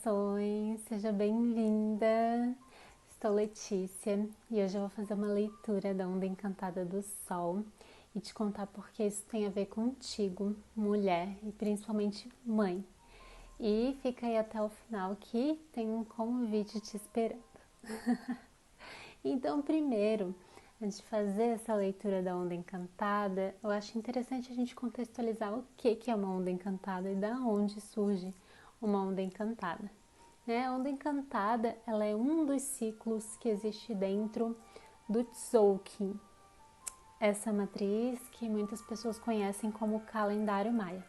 corações, seja bem-vinda. Estou Letícia e hoje eu vou fazer uma leitura da Onda Encantada do Sol e te contar porque isso tem a ver contigo, mulher e principalmente mãe. E fica aí até o final que tem um convite te esperando. Então, primeiro, antes de fazer essa leitura da Onda Encantada, eu acho interessante a gente contextualizar o que é uma onda encantada e da onde surge uma onda encantada. A onda encantada, ela é um dos ciclos que existe dentro do Tzolk'in, essa matriz que muitas pessoas conhecem como calendário maia.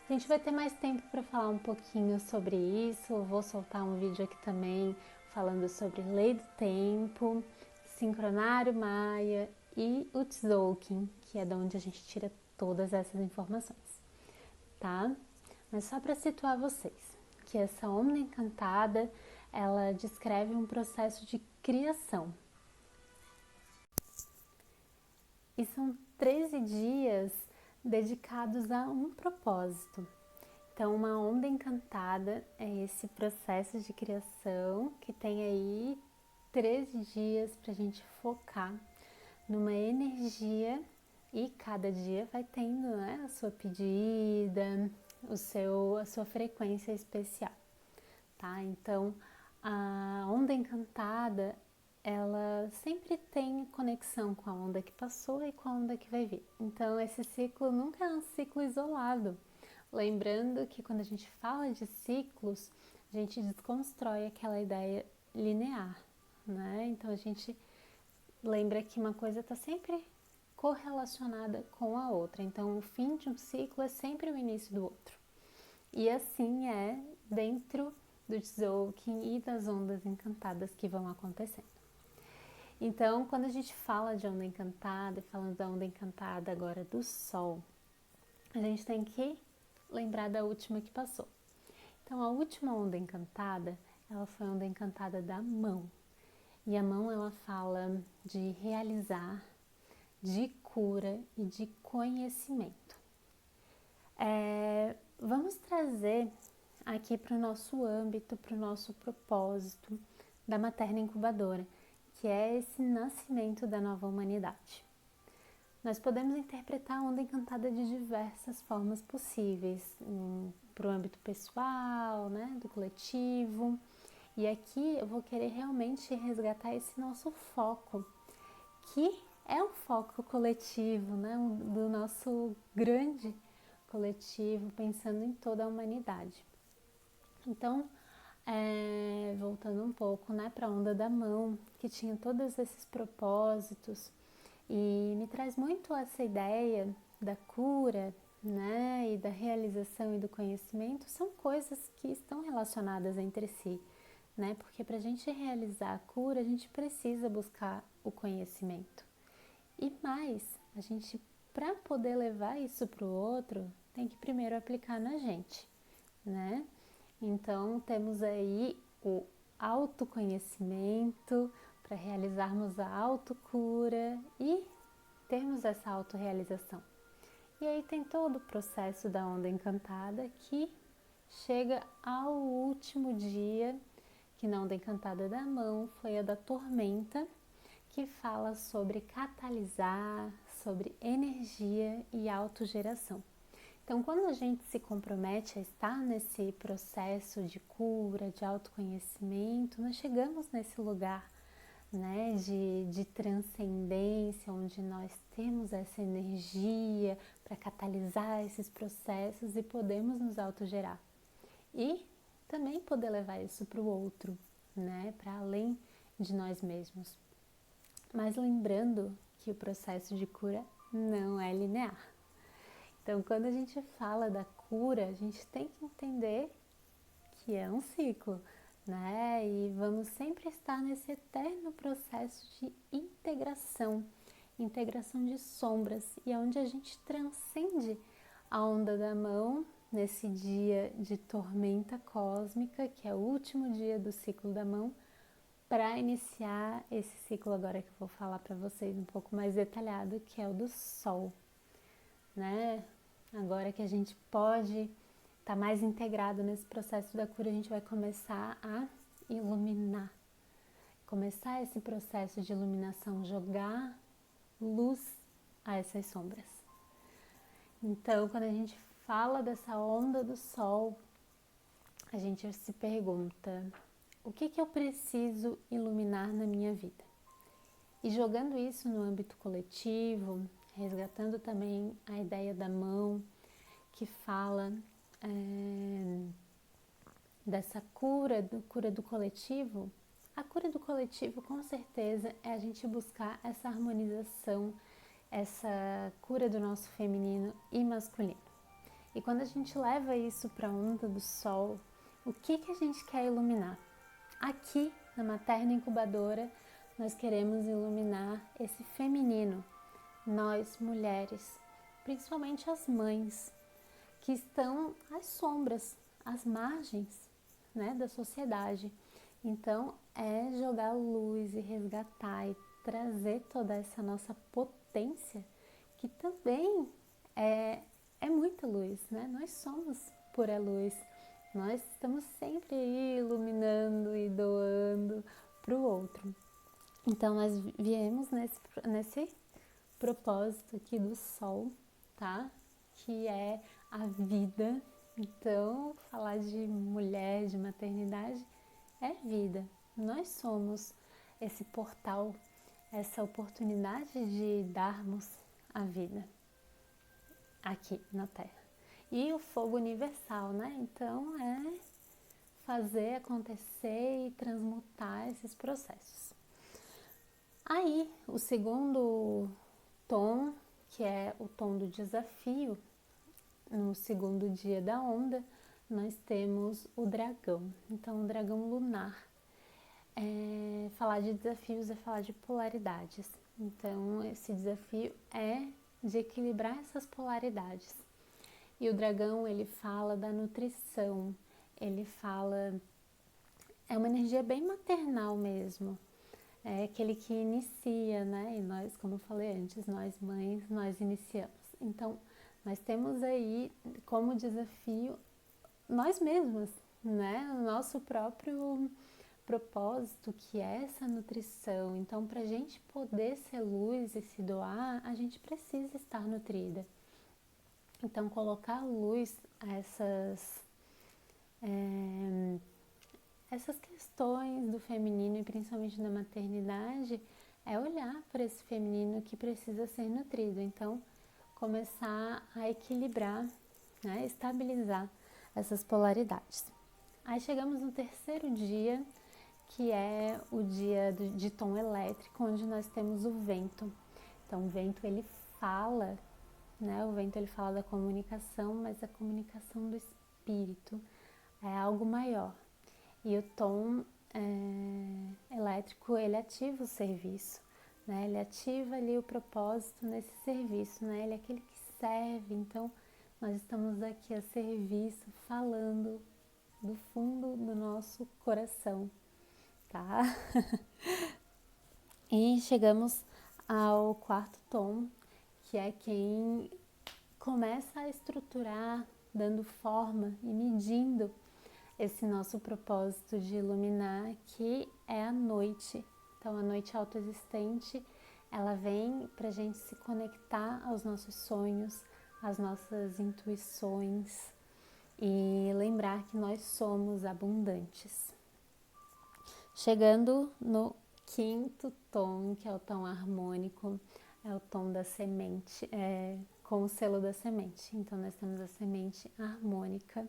A gente vai ter mais tempo para falar um pouquinho sobre isso, eu vou soltar um vídeo aqui também falando sobre lei do tempo, sincronário maia e o Tzolk'in, que é de onde a gente tira todas essas informações, tá? Mas só para situar vocês, que essa onda encantada, ela descreve um processo de criação. E são 13 dias dedicados a um propósito. Então, uma onda encantada é esse processo de criação que tem aí 13 dias para a gente focar numa energia e cada dia vai tendo, né, a sua pedida, a sua frequência especial, tá? Então, a onda encantada, ela sempre tem conexão com a onda que passou e com a onda que vai vir. Então, esse ciclo nunca é um ciclo isolado. Lembrando que quando a gente fala de ciclos, a gente desconstrói aquela ideia linear, né? Então, a gente lembra que uma coisa está sempre correlacionada com a outra. Então, o fim de um ciclo é sempre o início do outro. E assim é dentro do Tzolk'in e das ondas encantadas que vão acontecendo. Então, quando a gente fala de onda encantada, falando da onda encantada agora do Sol, a gente tem que lembrar da última que passou. Então, a última onda encantada, ela foi a onda encantada da mão. E a mão, ela fala de realizar, de cura e de conhecimento. Vamos trazer aqui para o nosso âmbito, para o nosso propósito da materna incubadora, que é esse nascimento da nova humanidade. Nós podemos interpretar a onda encantada de diversas formas possíveis, para o âmbito pessoal, né, do coletivo. E aqui eu vou querer realmente resgatar esse nosso foco, que é um foco coletivo, né, do nosso grande coletivo, pensando em toda a humanidade. Então, voltando um pouco, né, para a onda da mão, que tinha todos esses propósitos, e me traz muito essa ideia da cura, né, e da realização e do conhecimento, são coisas que estão relacionadas entre si, né, porque para a gente realizar a cura, a gente precisa buscar o conhecimento. E mais, a gente, para poder levar isso para o outro, tem que primeiro aplicar na gente, né? Então, temos aí o autoconhecimento para realizarmos a autocura e termos essa autorrealização. E aí tem todo o processo da onda encantada que chega ao último dia, que na onda encantada da mão foi a da tormenta, que fala sobre catalisar, sobre energia e autogeração. Então, quando a gente se compromete a estar nesse processo de cura, de autoconhecimento, nós chegamos nesse lugar, né, de transcendência, onde nós temos essa energia para catalisar esses processos e podemos nos autogerar. E também poder levar isso para o outro, né, para além de nós mesmos. Mas lembrando que o processo de cura não é linear. Então, quando a gente fala da cura, a gente tem que entender que é um ciclo, né? E vamos sempre estar nesse eterno processo de integração, integração de sombras, e é onde a gente transcende a onda da mão nesse dia de tormenta cósmica, que é o último dia do ciclo da mão, para iniciar esse ciclo agora que eu vou falar para vocês um pouco mais detalhado, que é o do Sol, né? Agora que a gente pode tá mais integrado nesse processo da cura, a gente vai começar a iluminar. Começar esse processo de iluminação, jogar luz a essas sombras. Então, quando a gente fala dessa onda do sol, a gente se pergunta: o que eu preciso iluminar na minha vida? E jogando isso no âmbito coletivo, resgatando também a ideia da mão, que fala dessa cura do coletivo. A cura do coletivo, com certeza, é a gente buscar essa harmonização, essa cura do nosso feminino e masculino. E quando a gente leva isso para a onda do sol, o que a gente quer iluminar? Aqui, na Materna Incubadora, nós queremos iluminar esse feminino, nós mulheres, principalmente as mães, que estão às sombras, às margens, né, da sociedade. Então, é jogar luz e resgatar e trazer toda essa nossa potência, que também é muita luz, né? Nós somos pura luz. Nós estamos sempre iluminando e doando para o outro. Então, nós viemos nesse propósito aqui do sol, tá? Que é a vida. Então, falar de mulher, de maternidade, é vida. Nós somos esse portal, essa oportunidade de darmos a vida aqui na Terra. E o fogo universal, né? Então, é fazer acontecer e transmutar esses processos. Aí, o segundo tom, que é o tom do desafio, no segundo dia da onda, nós temos o dragão. Então, o dragão lunar. Falar de desafios é falar de polaridades. Então, esse desafio é de equilibrar essas polaridades. E o dragão, ele fala da nutrição, ele fala... É uma energia bem maternal mesmo. É aquele que inicia, né? E nós, como eu falei antes, nós mães, nós iniciamos. Então, nós temos aí como desafio nós mesmas, né? O nosso próprio propósito, que é essa nutrição. Então, para a gente poder ser luz e se doar, a gente precisa estar nutrida. Então, colocar luz a essas questões do feminino e principalmente da maternidade é olhar para esse feminino que precisa ser nutrido. Então, começar a equilibrar, né, estabilizar essas polaridades. Aí chegamos no terceiro dia, que é o dia de tom elétrico, onde nós temos o vento. Então, o vento, ele fala, né, o vento ele fala da comunicação, mas a comunicação do espírito é algo maior. E o tom elétrico, ele ativa o serviço, né? Ele ativa ali o propósito nesse serviço, né? Ele é aquele que serve. Então, nós estamos aqui a serviço, falando do fundo do nosso coração, tá? E chegamos ao quarto tom, que é quem começa a estruturar, dando forma e medindo esse nosso propósito de iluminar, que é a noite. Então, a noite autoexistente, ela vem para a gente se conectar aos nossos sonhos, às nossas intuições e lembrar que nós somos abundantes. Chegando no quinto tom, que é o tom harmônico, é o tom da semente, com o selo da semente. Então, nós temos a semente harmônica.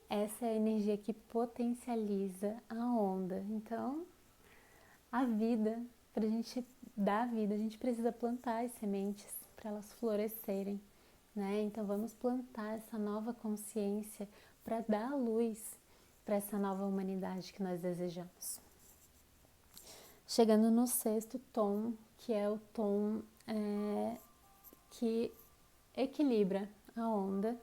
Essa é a energia que potencializa a onda. Então, a vida, para a gente dar vida, a gente precisa plantar as sementes para elas florescerem, né? Então, vamos plantar essa nova consciência para dar luz para essa nova humanidade que nós desejamos. Chegando no sexto tom, que é o tom que equilibra a onda.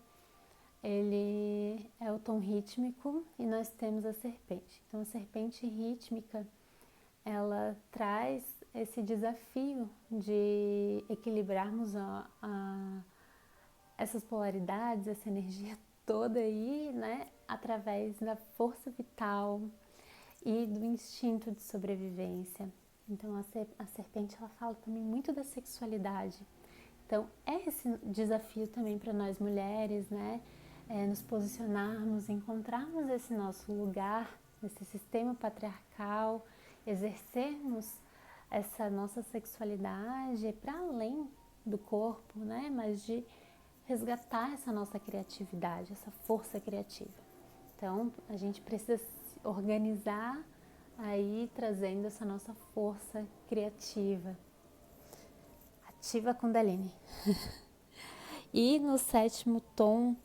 Ele é o tom rítmico e nós temos a serpente. Então, a serpente rítmica, ela traz esse desafio de equilibrarmos essas polaridades, essa energia toda aí, né, através da força vital e do instinto de sobrevivência. Então a serpente, ela fala também muito da sexualidade. Então é esse desafio também para nós mulheres, né, nos posicionarmos, encontrarmos esse nosso lugar nesse sistema patriarcal, exercermos essa nossa sexualidade para além do corpo, né, mas de resgatar essa nossa criatividade, essa força criativa. Então, a gente precisa se organizar aí trazendo essa nossa força criativa. Ativa Kundalini. E no 7º tom,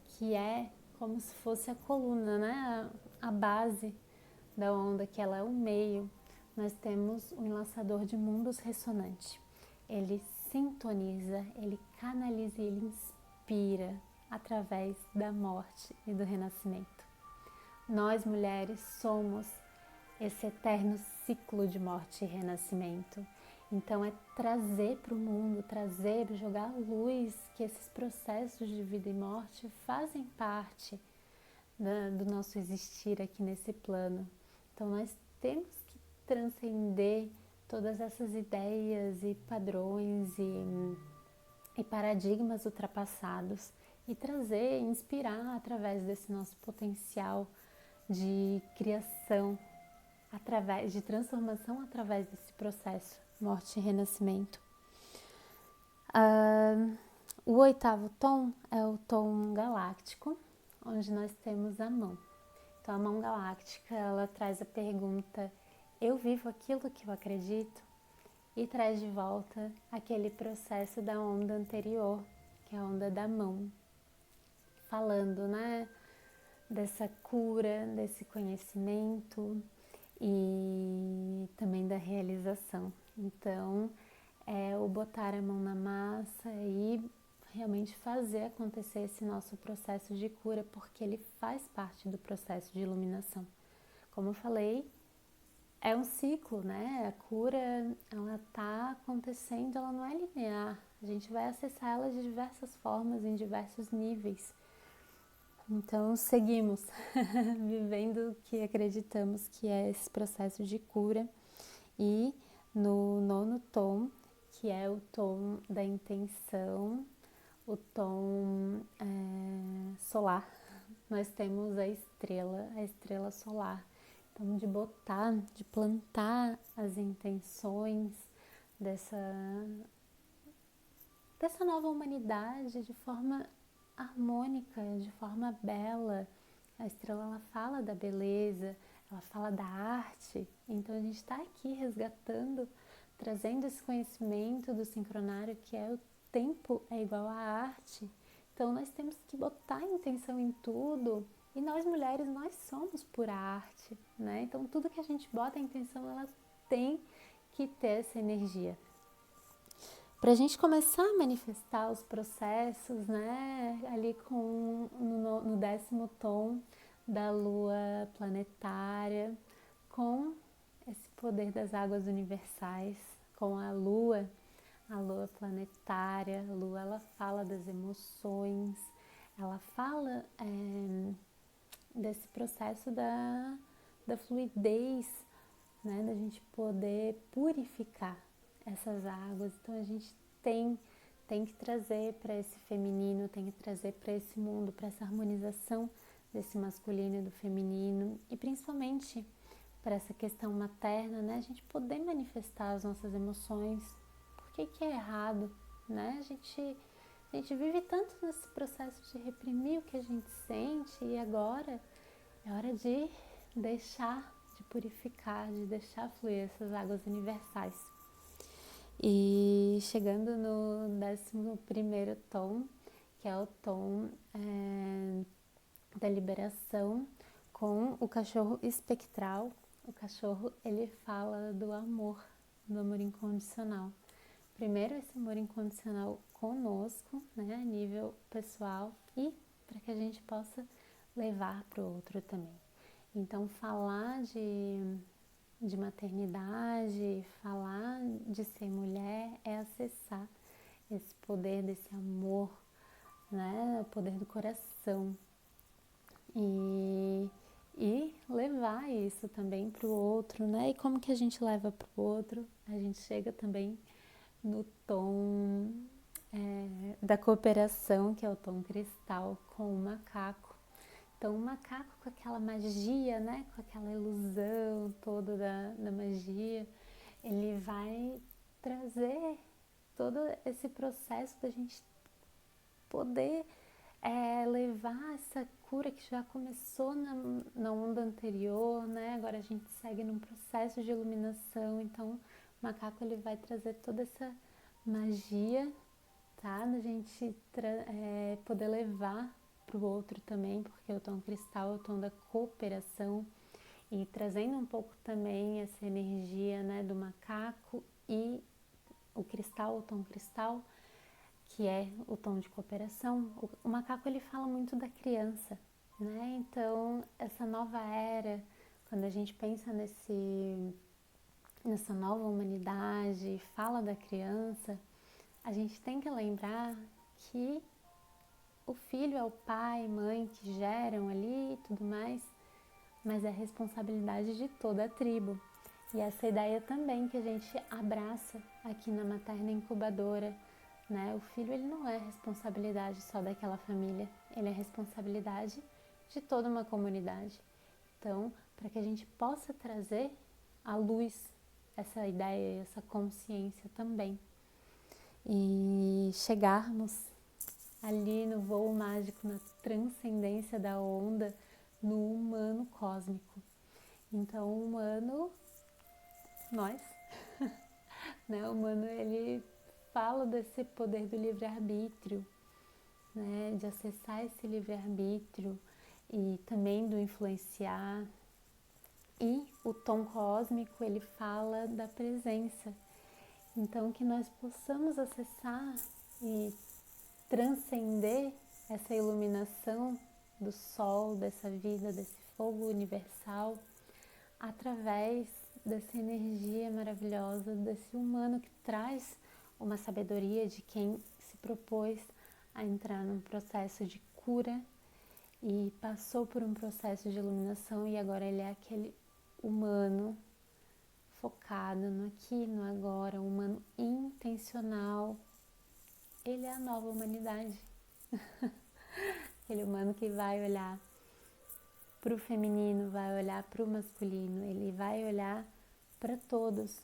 que é como se fosse a coluna, né? A base da onda, que ela é o meio, nós temos o enlaçador de mundos ressonante. Ele sintoniza, ele canaliza e ele inspira através da morte e do renascimento. Nós mulheres somos esse eterno ciclo de morte e renascimento. Então é trazer para o mundo, jogar à luz que esses processos de vida e morte fazem parte do nosso existir aqui nesse plano. Então nós temos que transcender todas essas ideias e padrões e paradigmas ultrapassados e trazer, inspirar através desse nosso potencial de criação, de transformação através desse processo, morte e renascimento. O 8º tom é o tom galáctico, onde nós temos a mão. Então, a mão galáctica, ela traz a pergunta: eu vivo aquilo que eu acredito? E traz de volta aquele processo da onda anterior, que é a onda da mão, falando, né, dessa cura, desse conhecimento e também da realização. Então, é o botar a mão na massa e realmente fazer acontecer esse nosso processo de cura, porque ele faz parte do processo de iluminação. Como eu falei, é um ciclo, né? A cura, ela tá acontecendo, ela não é linear. A gente vai acessar ela de diversas formas, em diversos níveis. Então, seguimos vivendo o que acreditamos que é esse processo de cura. E no 9º tom, que é o tom da intenção, o tom solar, nós temos a estrela solar. Então, de plantar as intenções dessa nova humanidade de forma harmônica, de forma bela. A estrela, ela fala da beleza, ela fala da arte. Então a gente está aqui resgatando, trazendo esse conhecimento do sincronário, que é o tempo é igual à arte. Então nós temos que botar intenção em tudo. E nós mulheres, nós somos pura arte, né? Então tudo que a gente bota a intenção, ela tem que ter essa energia. Para a gente começar a manifestar os processos, né, ali no 10º tom da lua planetária, com esse poder das águas universais, com a lua planetária. A lua, ela fala das emoções, ela fala desse processo da fluidez, né, da gente poder purificar essas águas. Então a gente tem que trazer para esse feminino, tem que trazer para esse mundo, para essa harmonização desse masculino e do feminino, e principalmente para essa questão materna, né? A gente poder manifestar as nossas emoções. Por que é errado, né? A gente vive tanto nesse processo de reprimir o que a gente sente, e agora é hora de deixar, de purificar, de deixar fluir essas águas universais. E chegando no 11º tom, que é o tom da liberação, com o cachorro espectral. O cachorro, ele fala do amor incondicional. Primeiro, esse amor incondicional conosco, né, a nível pessoal, e para que a gente possa levar para o outro também. Então, falar de maternidade, falar de ser mulher, é acessar esse poder desse amor né? O poder do coração. E levar isso também para o outro, né? E como que a gente leva para o outro? A gente chega também no tom da cooperação, que é o tom cristal, com o macaco. Então, o macaco com aquela magia, né? Com aquela ilusão toda da magia, ele vai trazer todo esse processo da gente poder levar essa cura que já começou na onda anterior, né? Agora a gente segue num processo de iluminação, então o macaco ele vai trazer toda essa magia, tá? Da gente poder levar para o outro também, porque o tom cristal é o tom da cooperação e trazendo um pouco também essa energia, né, do macaco e o cristal, o tom cristal, que é o tom de cooperação. O macaco ele fala muito da criança, né? Então essa nova era, quando a gente pensa nessa nova humanidade, fala da criança, a gente tem que lembrar que o filho é o pai, mãe que geram ali e tudo mais, mas é responsabilidade de toda a tribo. E essa ideia também que a gente abraça aqui na Materna Incubadora, né? O filho ele não é responsabilidade só daquela família, ele é responsabilidade de toda uma comunidade. Então, para que a gente possa trazer à luz essa ideia, essa consciência também e chegarmos ali no voo mágico, na transcendência da onda, no humano cósmico. Então, o humano, nós, né? O humano, ele fala desse poder do livre-arbítrio, né? De acessar esse livre-arbítrio e também do influenciar. E o tom cósmico, ele fala da presença. Então, que nós possamos acessar e transcender essa iluminação do sol, dessa vida, desse fogo universal, através dessa energia maravilhosa, desse humano que traz uma sabedoria de quem se propôs a entrar num processo de cura e passou por um processo de iluminação e agora ele é aquele humano focado no aqui, no agora, um humano intencional. Ele é a nova humanidade. Aquele humano que vai olhar para o feminino, vai olhar para o masculino, ele vai olhar para todos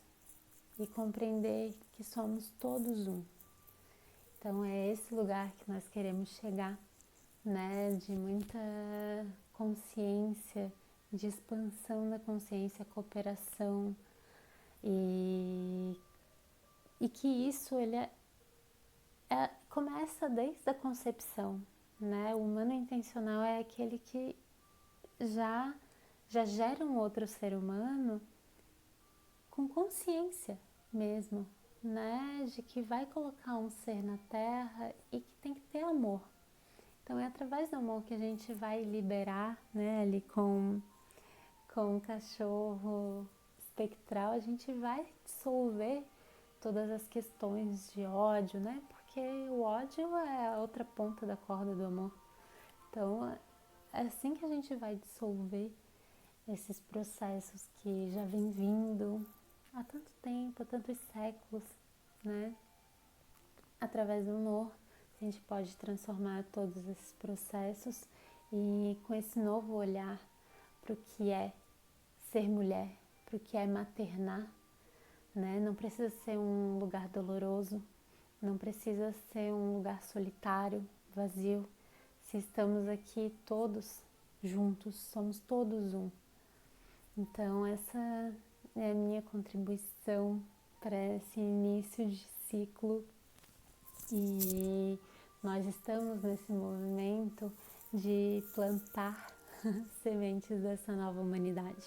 e compreender que somos todos um. Então é esse lugar que nós queremos chegar, né? De muita consciência, de expansão da consciência, cooperação e que isso ele começa desde a concepção, né? O humano intencional é aquele que já gera um outro ser humano com consciência mesmo, né? De que vai colocar um ser na Terra e que tem que ter amor. Então é através do amor que a gente vai liberar, né? Ali com o cachorro espectral, a gente vai dissolver todas as questões de ódio, né? Porque o ódio é a outra ponta da corda do amor. Então é assim que a gente vai dissolver esses processos que já vem vindo há tanto tempo, há tantos séculos, né? Através do amor, a gente pode transformar todos esses processos e com esse novo olhar para o que é ser mulher, para o que é maternar, né? Não precisa ser um lugar doloroso, não precisa ser um lugar solitário, vazio. Se estamos aqui todos juntos, somos todos um. Então essa é a minha contribuição para esse início de ciclo e nós estamos nesse movimento de plantar sementes dessa nova humanidade.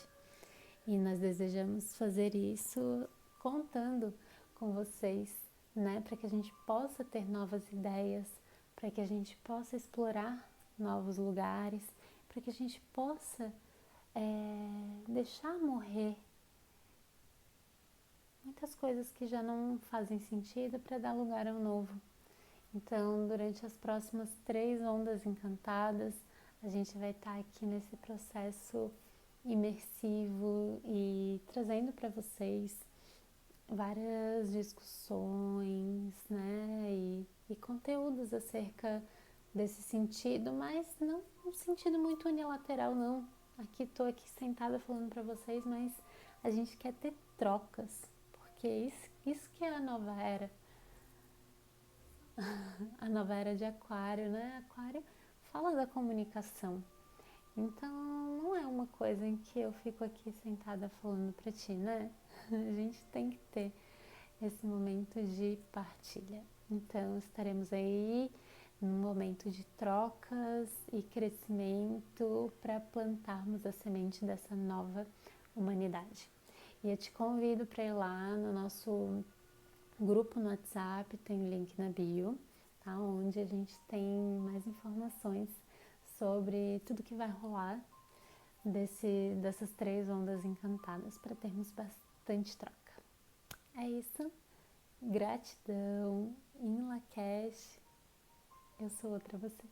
E nós desejamos fazer isso contando com vocês, né? Para que a gente possa ter novas ideias, para que a gente possa explorar novos lugares, para que a gente possa deixar morrer muitas coisas que já não fazem sentido para dar lugar ao novo. Então, durante as próximas 3 ondas encantadas, a gente vai estar aqui nesse processo imersivo e trazendo para vocês várias discussões, né, e conteúdos acerca desse sentido, mas não um sentido muito unilateral, não. Tô aqui sentada falando para vocês, mas a gente quer ter trocas, porque isso que é a nova era de Aquário, né? Aquário fala da comunicação. Então, não é uma coisa em que eu fico aqui sentada falando pra ti, né? A gente tem que ter esse momento de partilha. Então, estaremos aí num momento de trocas e crescimento para plantarmos a semente dessa nova humanidade. E eu te convido para ir lá no nosso grupo no WhatsApp, tem o link na bio, tá? Onde a gente tem mais informações sobre tudo que vai rolar dessas 3 ondas encantadas para termos bastante troca. É isso. Gratidão. Em Lakesh, eu sou outra você.